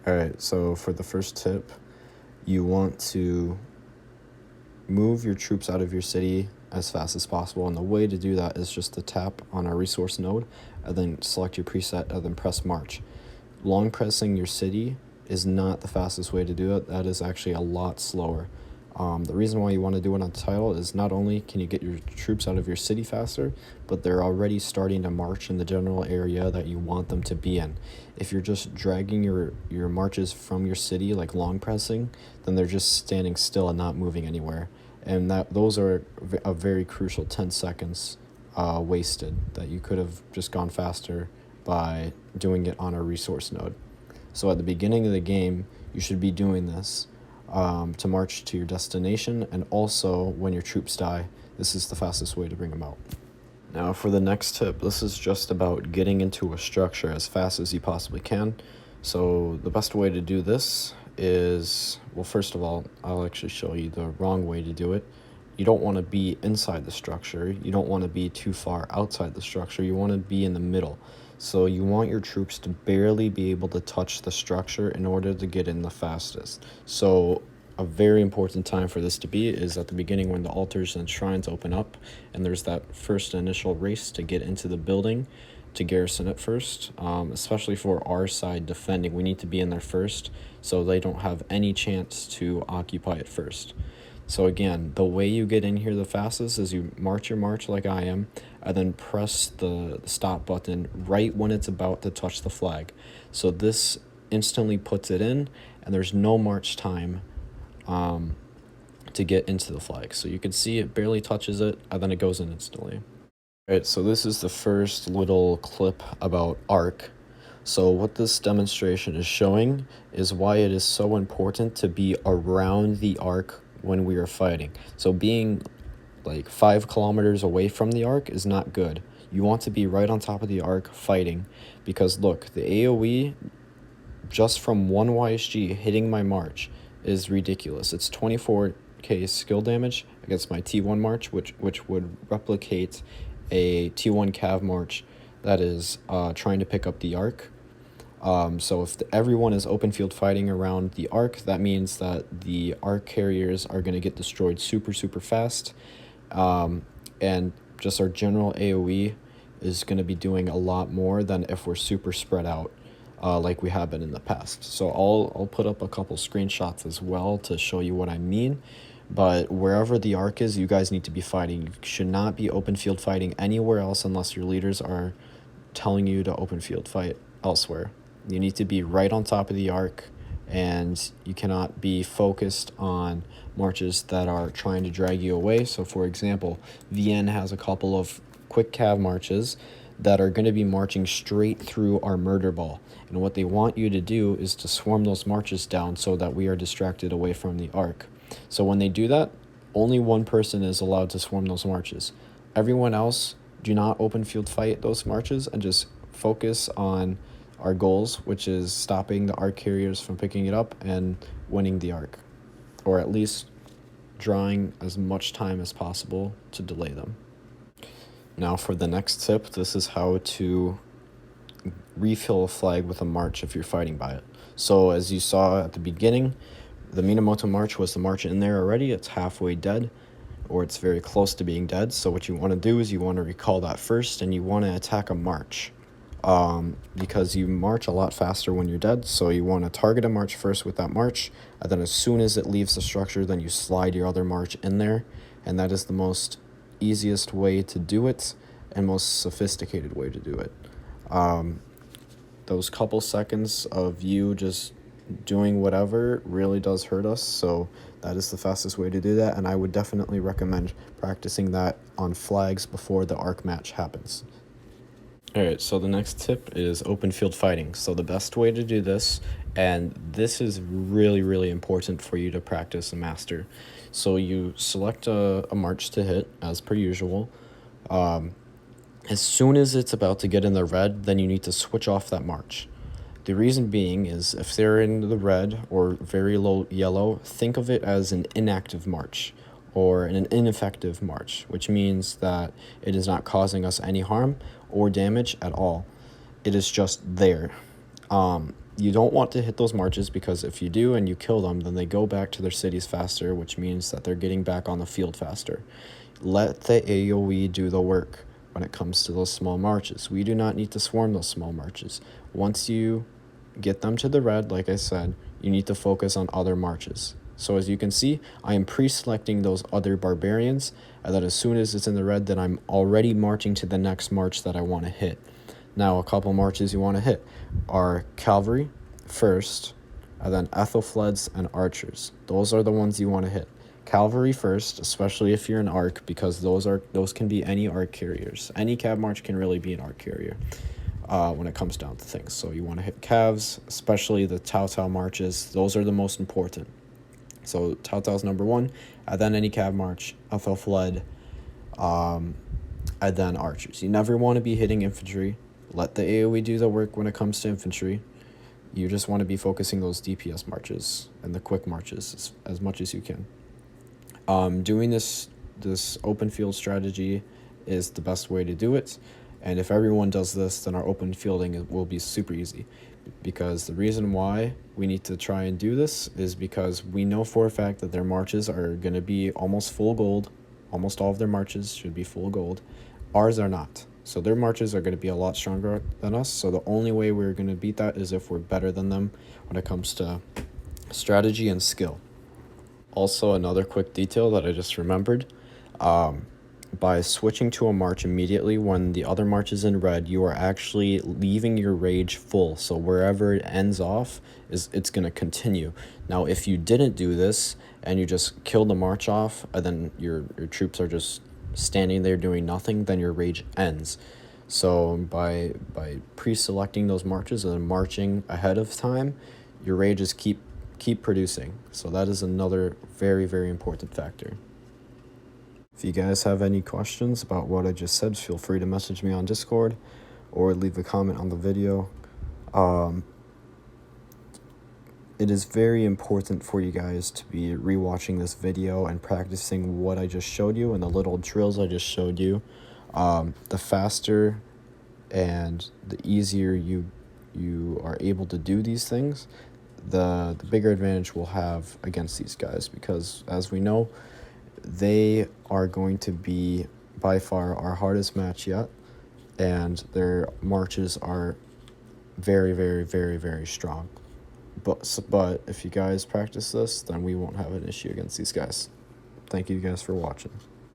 All right, so for the first tip, you want to move your troops out of your city as fast as possible, and the way to do that is just to tap on a resource node and then select your preset and then press march. Long pressing your city is not the fastest way to do it. That is actually a lot slower. The reason why you want to do it on title is not only can you get your troops out of your city faster, but they're already starting to march in the general area that you want them to be in. If you're just dragging your marches from your city, like long pressing, then they're just standing still and not moving anywhere. And those are a very crucial 10 seconds wasted that you could have just gone faster by doing it on a resource node. So at the beginning of the game, you should be doing this to march to your destination, and also when your troops die, this is the fastest way to bring them out. Now for the next tip, this is just about getting into a structure as fast as you possibly can. So the best way to do this is, well, first of all, I'll actually show you the wrong way to do it. You don't want to be inside the structure. You don't want to be too far outside the structure. You want to be in the middle. So you want your troops to barely be able to touch the structure in order to get in the fastest. So a very important time for this to be is at the beginning when the altars and shrines open up, and there's that first initial race to get into the building to garrison it first, especially for our side defending. We need to be in there first so they don't have any chance to occupy it first. So again, the way you get in here the fastest is you march your march like I am, and then press the stop button right when it's about to touch the flag. So this instantly puts it in, and there's no march time to get into the flag. So you can see it barely touches it, and then it goes in instantly. All right, so this is the first little clip about arc. So what this demonstration is showing is why it is so important to be around the arc when we are fighting. So being like 5 kilometers away from the arc is not good. You want to be right on top of the arc fighting, because look, the AoE just from one YSG hitting my march is ridiculous. It's 24k skill damage against my T1 march, which would replicate a T1 cav march that is trying to pick up the arc. So if everyone is open field fighting around the arc, that means that the arc carriers are going to get destroyed super fast, and just our general AoE is going to be doing a lot more than if we're super spread out like we have been in the past. So I'll put up a couple screenshots as well to show you what I mean. But wherever the arc is, you guys need to be fighting. You should not be open field fighting anywhere else unless your leaders are telling you to open field fight elsewhere. You need to be right on top of the arc, and you cannot be focused on marches that are trying to drag you away. So for example, VN has a couple of quick cav marches that are going to be marching straight through our murder ball. And what they want you to do is to swarm those marches down so that we are distracted away from the arc. So when they do that, only one person is allowed to swarm those marches. Everyone else, do not open field fight those marches and just focus on our goals, which is stopping the arc carriers from picking it up and winning the arc, or at least drawing as much time as possible to delay them. Now for the next tip, this is how to refill a flag with a march if you're fighting by it. So as you saw at the beginning, the Minamoto march was the march in there already. It's halfway dead, or it's very close to being dead. So what you want to do is you want to recall that first, and you want to attack a march. Because you march a lot faster when you're dead, so you want to target a march first with that march, and then as soon as it leaves the structure, then you slide your other march in there, and that is the most easiest way to do it and most sophisticated way to do it. Those couple seconds of you just doing whatever really does hurt us, so that is the fastest way to do that, and I would definitely recommend practicing that on flags before the arc match happens. Alright, so the next tip is open field fighting. So the best way to do this, and this is really important for you to practice and master. So you select a march to hit, as per usual. As soon as it's about to get in the red, then you need to switch off that march. The reason being is if they're in the red or very low yellow, think of it as an inactive march or an ineffective march, which means that it is not causing us any harm or damage at all. It is just there. You don't want to hit those marches, because if you do and you kill them, then they go back to their cities faster, which means that they're getting back on the field faster. Let the AoE do the work when it comes to those small marches. We do not need to swarm those small marches. Once you get them to the red, like I said, you need to focus on other marches. So as you can see, I am pre-selecting those other barbarians, and then as soon as it's in the red, then I'm already marching to the next march that I want to hit. Now, a couple marches you want to hit are cavalry first, and then ethelfleds and archers. Those are the ones you want to hit. Cavalry first, especially if you're an arc, because those can be any arc carriers. Any cav march can really be an arc carrier when it comes down to things. So you want to hit calves, especially the Tau Tau marches. Those are the most important. So Tau Tau's number one, and then any cav march, ethelfled, and then archers. You never want to be hitting infantry. Let the AoE do the work when it comes to infantry. You just want to be focusing those DPS marches and the quick marches as much as you can. Doing this open field strategy is the best way to do it. And if everyone does this, then our open fielding will be super easy. Because the reason why we need to try and do this is because we know for a fact that their marches are going to be almost full gold. Almost all of their marches should be full gold. Ours are not. So their marches are going to be a lot stronger than us. So the only way we're going to beat that is if we're better than them when it comes to strategy and skill. Also, another quick detail that I just remembered. By switching to a march immediately when the other march is in red, you are actually leaving your rage full. So wherever it ends off, it's going to continue. Now, if you didn't do this and you just killed the march off, and then your troops are just standing there doing nothing, then your rage ends. So by pre-selecting those marches and then marching ahead of time, your rages keep producing. So that is another very, very important factor. If you guys have any questions about what I just said, feel free to message me on Discord or leave a comment on the video. It is very important for you guys to be rewatching this video and practicing what I just showed you and the little drills I just showed you. The faster and the easier you are able to do these things, the bigger advantage we'll have against these guys, because as we know, they are going to be by far our hardest match yet, and their marches are very, very, very, very strong. But if you guys practice this, then we won't have an issue against these guys. Thank you guys for watching.